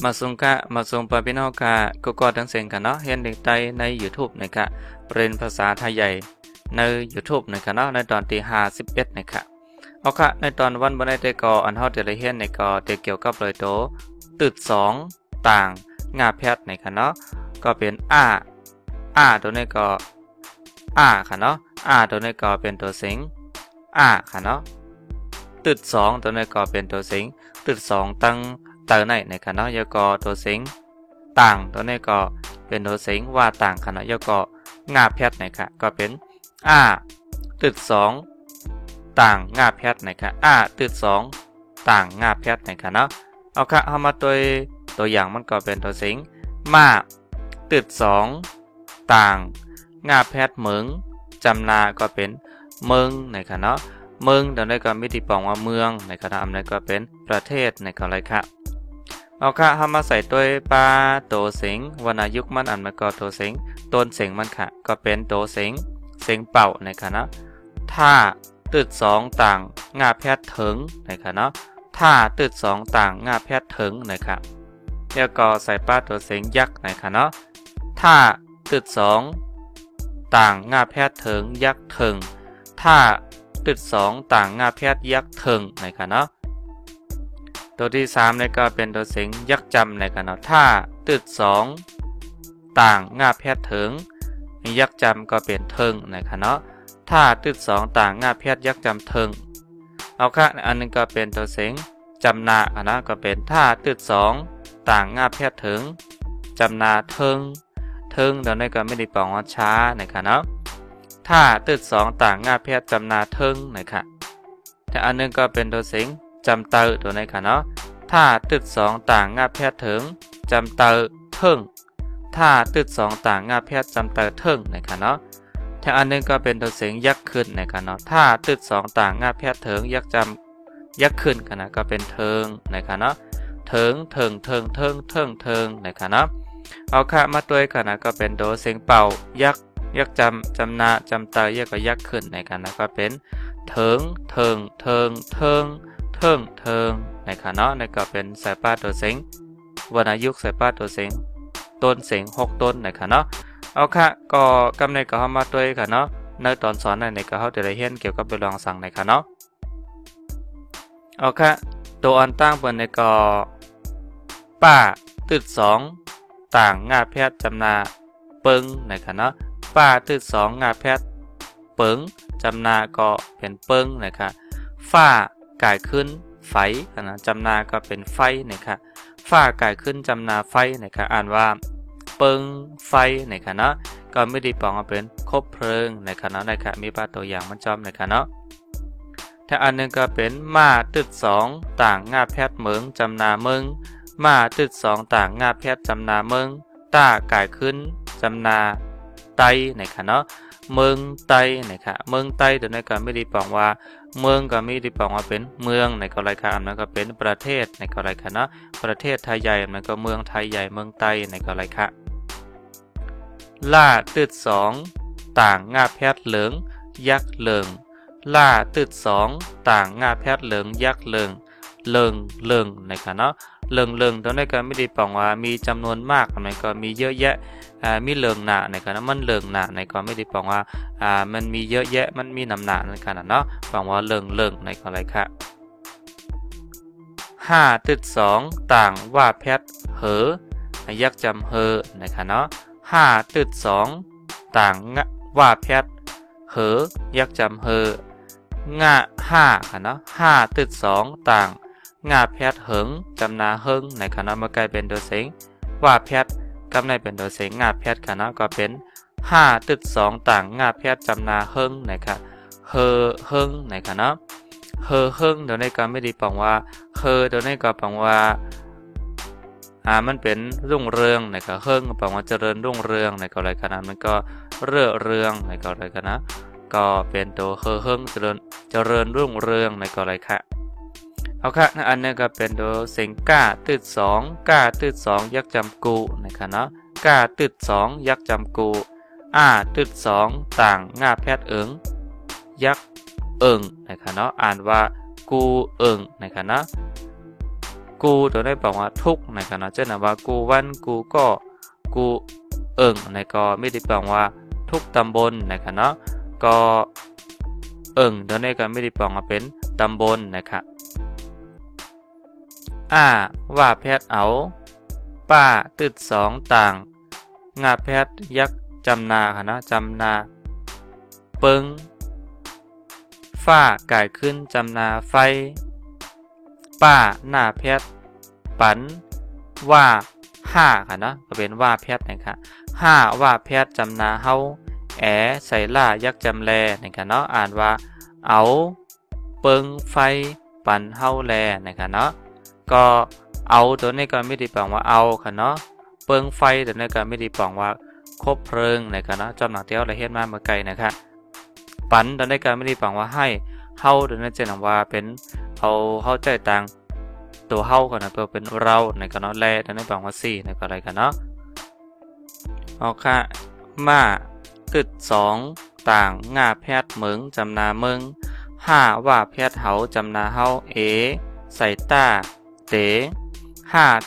มาส่งกะมาส่งปะพี่น้องกะก็ทั้งเสียงกันเนาะเห็นเด็กไตใน YouTube นะครับเรียนภาษาไทยใหญ่ใน YouTube นะครับเนาะในตอนที่51นะครับเอาค่ะในตอนวันบ่ได้แต่ก็อันเฮาจะได้เห็นในก็เกี่ยวกับเลยโตตึด2ต่างงาแพทย์นะครับเนาะก็เป็นตัวนี้ก็ค่ะเนาะตัวนี้ก็เป็นตัวสิงค่ะเนาะตึด2ตัวนี้ก็เป็นตัวสิงตึด2ตั้งเตอร์ในนะครับเนาะแล้วก็ตัวสิงต่างตัวนี้ก็เป็นตัวสิงว่าต่างค่ะเนาะแล้วก็งาแพทย์นะครับก็เป็นตึด2ต่างงาแพทย์นะครับตึด2ต่างงาแพทย์นะครับเนาะเอาค่ะเฮามาตัวอย่างมันก็เป็นตัวสิงมาตึด2ต่างงาแพทย์เหมืองจำนาก็เป็นเมืองนะครับเนาะเมืองตัวนี้ก็มีที่ปองว่าเมืองนะครับอันนี้ก็เป็นประเทศนะครับอะไรครับเอาค่ะเฮามาใส่ตัวปลาโตสิงวรรณยุกต์มันอันมันก็โตสิงต้นเสียงมันค่ะก็เป็นโตสิงเสียงเป่านะครับเนาะถ้าตึด2ต่างงาแพทย์ถึงนะครับเนาะถ้าตึด2ต่างงาแพทย์ถึงนะครับแล้วก็ใส่ปลาโตสิงยักษ์นะครับเนาะถ้าตึด2ต่างงาแพทย์ถึงยักษ์ถึงถ้าตึด2ต่างงาแพทย์ยักษ์ถึงนะครับเนาะตัวที่3นี่ก็เป็นตัวเสียงยักษ์จำนะครับเนาะถ้าตึด2ต่างงาแพทย์ถึงยักษ์จำก็เป็นถึงนะครับเนาะถ้าตึด2ต่างงาแพทย์ยักษ์จำถึงเอาค่ะอันนึงก็เป็นตัวเสียงจำนานะก็เป็นถ้าตึด2ต่างงาแพทย์ถึงจำนาถึงเดี๋ยวนี้ก็ไม่ได้ปองว่าช้านะครับเนาะถ้าตึด2ต่างงาแพทย์จำนาถึงนะครับแต่อันนึงก็เป็นตัวเสียงจำเตอตัวนี้ค่ะเนาะถ้าตึด2ต่างงาแพทย์ถึงจำเตอถึงถ้าตึด2ต่างงาแพทย์จำเตอถึงนะครับเนาะแต่อันนึงก็เป็นตัวเสียงยักษ์ขึ้นนะครับเนาะถ้าตึด2ต่างงาแพทย์ถึงยักษ์ขึ้นกันนะก็เป็นเทิงนะครับเนาะเทิงนะครับเนาะเอาค่ะมาตัวกันนะก็เป็นตัวเสียงเป่ายักษ์จำนาจำเตอยักษ์ก็ยักษ์ขึ้นนะครับนะก็เป็นเทิงนะครับเนาะนี่ก็เป็นสายป้าตัวเสียงวรรณยุกต์สายป้าตัวเสียงต้นเสียง6ต้นนะครับเนาะเอาค่ะก็กำเนิดก็เฮามาตัวกันเนาะในตอนสอนในก็เฮาจะได้เรียนเกี่ยวกับเรื่องสั่งนะครับเนาะเอาค่ะตัวอันตั้งเปิ้นในก็ป้าตึด2ต่างงาแพทย์จำนาเปิงนะครับเนาะป้าตึด2งาแพทย์เปิงจำนาก็เป็นเปิงนะครับฝ้ากายขึ้นไฟนะจำนาก็เป็นไฟนะครับฝ้ากายขึ้นจำนาไฟนะครับอ่านว่าเปิงไฟนะครับเนาะก็ไม่ได้ปองเป็นคบเพลิงนะครับเนาะนะครับมีป้าตัวอย่างมันจอมนะครับเนาะถ้าอันนึงก็เป็นมาตึด2ต่างงาแพทย์เมืองจำนาเมืองมาตึด2ต่างงาแพทย์จำนาเมืองต้ากายขึ้นจำนาไตนะครับเนาะเมืองไตนะครับเมืองไตตัวนี้ก็ไม่ได้ปองว่าเมืองก็ไม่ได้ปองว่าเป็นเมืองในกรณีอันนั้นก็เป็นประเทศในกรณีเนาะประเทศไทยใหญ่มันก็เมืองไทยใหญ่เมืองไตในกรณีล่าตึด2ต่างงาแพทย์เหลืองยักษ์เหลืองล่าตึด2ต่างงาแพทย์เหลืองยักษ์เหลืองนะครับเนาะเหลืองตัวนี้ก็ไม่ได้ปองว่ามีจำนวนมากมันก็มีเยอะแยะมีเหลืองหนาในขณะมันเหลืองหนาในก็ไม่ได้ปองว่ามันมีเยอะแยะมันมีน้ำหนาในขณะเนาะปองว่าเหลืองในอะไรค่ะ5ตึด2ต่างว่าแพทย์เหอยักษ์จำเหอนะคะเนาะ5ตึด2ต่างว่าแพทย์เหอยักษ์จำเหองะ5ค่ะเนาะ5ตึด2ต่างงาแพทย์เหิงจำนาเหิงในคณะเมื่อกลายเป็นตัวเสียงว่าแพทย์กำในเป็นตัวเสียงงาแพทย์คณะก็เป็น5ตึด2ต่างงาแพทย์จำนาเหิงนะครับเหิงในคณะเหิงเดี๋ยวนี้ก็ไม่ได้ปองว่าเดี๋ยวนี้ก็ปองว่ามันเป็นรุ่งเรืองนะครับเหิงปองว่าเจริญรุ่งเรืองในกรณีคณะมันก็เรื่องในกรณีคณะก็เป็นตัวเหิงเจริญรุ่งเรืองในกรณีค่ะเอาค่ะอันนี้ก็เป็นตัวเสียงก้าตึด2ยักษ์จำกูนะครับเนาะก้าตึด2ยักษ์จำกูตึด2ต่างงาแพทย์เอิงยักษ์เอิงนะครับเนาะอ่านว่ากูเอิงนะครับเนาะ กูตัวได้บอกว่าทุกนะครับเนาะเช่นว่ากูวันกูก็กูในก็ไม่ได้บอกว่าทุกตำบลนะครับเนาะก็ตัวนี้ก็ไม่ได้บอกว่าเป็นตำบลนะครับว่าแพทย์เอาป้าตึดสองต่างงาแพทย์ยักจำนาค่ะนะจำนาเปิงฝ้าก่ายขึ้นจำนาไฟป้าหน้าแพทย์ปันว่าค่ะนะก็เป็นว่าแพทย์นะครับว่าแพทย์จำนาเฮาใส่ล่ายักจำแลนะครับเนาะอ่านว่าเอาเปิงไฟปันเฮาแลนะครับเนาะก็เอาตัวนี้ก็ไม่ได้แปลว่าเอาค่ะเนาะเปิงไฟตัวนี้ก็ไม่ได้แปลว่าคบเพลิงนะครับเนาะจำหนักเที่ยวละเฮ็ดมาเมื่อไกลนะครับปันตัวนี้ก็ไม่ได้แปลว่าให้เฮาตัวนี้จะนำว่าเป็นเอาใจต่างตัวเฮากันนะตัวเป็นเรานะครับเนาะแลตัวนี้แปลว่าสี่นะครับอะไรกันเนาะเอาค่ะมาตึดสองต่างง่าแพทย์เหมืองจำนาเมืองว่าแพทย์เฮาจำนาเฮาใส่ต้าเต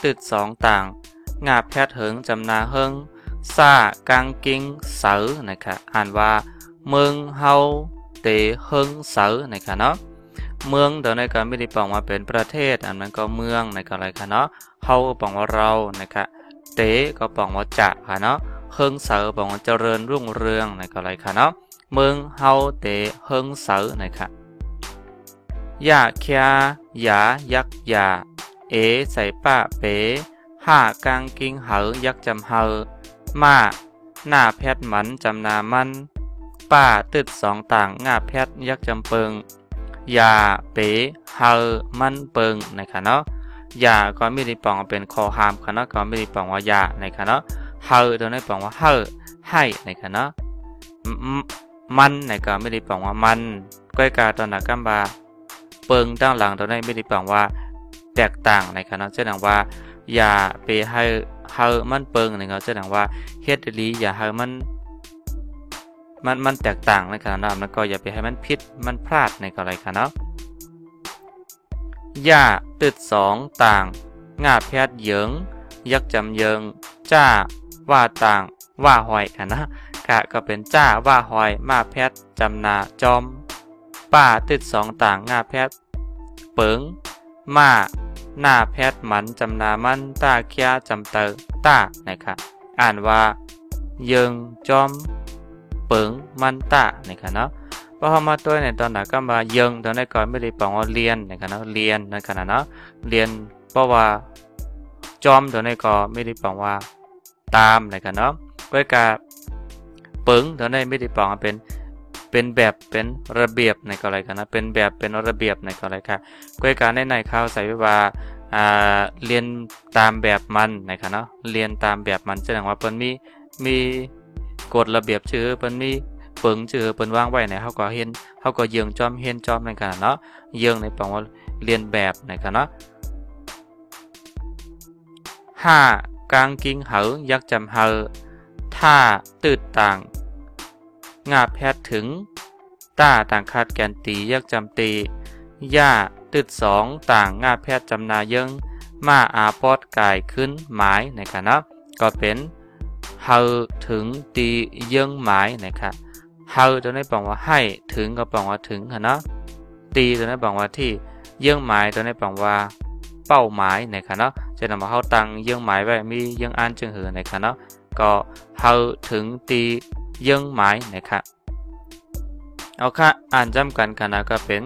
ตึดสองต่างง่าแพทย์เหิงจำนาเฮิงกางกิงเสือนะครับอ่านว่าเมืองเฮาเตเฮิงเสือนะครับเนาะเมืองเดี๋ยวในการไม่ได้บอกว่าเป็นประเทศอันนั้นก็เมืองนะครับอะไรคะเนาะเฮาก็บอกว่าเรานะครับเตก็บอกว่าจะค่ะเนาะเฮิงเสือบอกว่าเจริญรุ่งเรืองนะครับอะไรคะเนาะเมืองเฮาเตเฮิงเสือนะครับยาเคียยายักยาใส่ป้าเป๋กางกิงเหอยักจำเฮอมาหน้าแพทย์มันจำนามันป้าตึดสองต่างง่าแพทย์ยักจำเปิงยาเป๋เฮอมันเปิงนะครับเนาะยาก็ไม่ได้ปองเป็นคอหามค่ะเนาะก็ไม่ได้ปองว่ายานะครับเนาะเฮอตัวนี้ปองว่าเฮอให้นะครับเนาะมันนะครับไม่ได้ปองว่ามันก้อยกาตอนหนักกัมบาเปิงด้านหลังตัวนี้ไม่ได้ปองว่าแตกต่างนะครับเนาะเช่นว่าอย่าไปให้มันเปิงนะครับเช่นว่าเฮ็ดดีอย่าให้มันแตกต่างนะครับเนาะแล้วก็อย่าไปให้มันผิดมันพลาดในอะไรครับเนาะอย่าตึดสองต่างง่าแพทย์เยิงยักจำเยิงจ้าว่าต่างว่าหอยค่ะนะก็เป็นจ้าว่าหอยมาแพทย์จำนาจอมป้าตึดสองต่างง่าแพทย์เปิงมาหน้าแพทย์มันจำนามันตาเคียจำเตอต้านะครับอ่านว่าเยิงจอมเปิงมันตานะครับเนาะพอมาตัวในตอนหนักก็มาเยิงตอนนี้ก่อนไม่ได้บอกว่าเรียนนะครับเนาะเรียนนะครับเนาะเรียนเพราะว่าจอมตัวนี้ก็ไม่ได้บอกว่าตามนะครับเนาะก็การเปิงตัวนี้ไม่ได้บอกว่าเป็นแบบเป็นระเบียบในกรณีกันนะเป็นแบบเป็นระเบียบในกรณีค่ะก้อยการในข้าวใส่ไว้ว่าเรียนตามแบบมันนะครับเนาะเรียนตามแบบมันแสดงว่าเปิ้นมีกฎระเบียบชื่อเปิ้นมีเปิงชื่อเปิ้นวางไว้ในเฮาก็เห็นเฮาก็เยืองจอมเห็นจอมในกันเนาะเยืองในแปลว่าเรียนแบบนะครับเนาะกางกิงเหอยักจำเหอท่าตืดต่างงาแพทย์ถึงต้าต่างคาดแกนตียักจำตีย่าตึดสองต่างงาแพทย์จำนาเยิงมาอาปอดกายขึ้นหมายนะครับนะก็เป็นเฮาถึงตีเยิงหมายนะครับเฮาตัวนี้บอกว่าให้ถึงก็บอกว่าถึงนะตีตัวนี้บอกว่าที่เยิงหมายตัวนี้บอกว่าเป้าหมายนะครับเนาะจะนำมาเฮาตั้งเยิงหมายไว้มีเยิงอ่านจึงหือนะครับเนาะก็เฮาถึงตีเยิงหมายนะครับเอาค่ะอ่านจำกันกันนะก็เป็น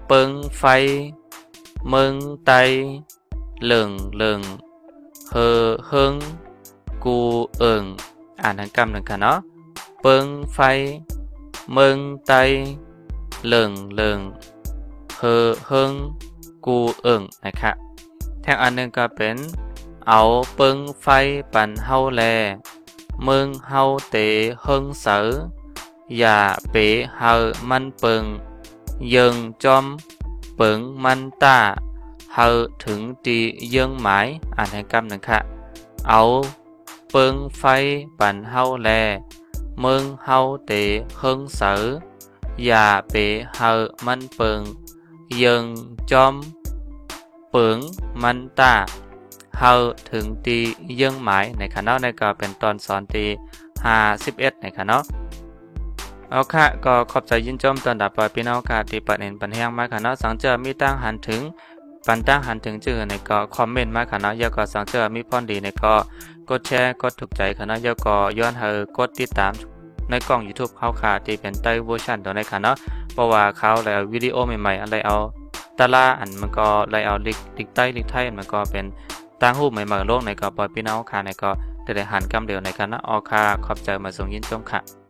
เปิงไฟเมืองไตเหลิงเฮอเฮิงกูอ่านทั้งกำหนึ่งกันเนาะเปิงไฟเมืองไตเหลิงเฮอเฮิงกูนะครับแทงอันหนึ่งก็เป็นเอาเปิงไฟปั่นเฮาแลเมืองเฮาเตเฮิงเสืออย่าเป๋เฮามันเปิงเยิงจอมเปิงมันตาเฮาถึงตีเยิงหมายอ่านให้กำหนึ่งค่ะเอาเปิงไฟปั่นเฮาแลเมืองเฮาเตเฮิงเสืออย่าเป๋เฮามันเปิงเยิงจอมเ เปิงมันตาเฮาถึงตีเยื่องหมายในค่ะเนาะในก็เป็นตอนสอนตี51ในค่ะเนาะเอาค่ะก็ขอบใจยินชมตอนดับปล่อยพี่น้องค่ะที่เปิดเห็นปัญหามาค่ะเนาะสังเจอมีตั้งหันถึงปันตั้งหันถึงชื่อในก็คอมเมนต์มาค่ะเนาะแล้วก็สังเจอมีพรดีในก็กดแชร์กดถูกใจค่ะเนาะแล้วก็ย้อนเฮากดติดตามในกล้อง YouTube เขาค่ะที่เป็นไต้เวอร์ชันตัวในค่ะเนาะเพราะว่าเขาแล้ววิดีโอใหม่ๆอะไรเอาตาลาอันมันก็ไล่เอาลิกไต้มันก็เป็นตั้งรูปใหม่ๆโลกในก็ปล่อยพี่น้องค่ะในก็ได้หันกำเดียวในค่ะเนาะออค่ะขอบใจมาส่งยินชมค่ะ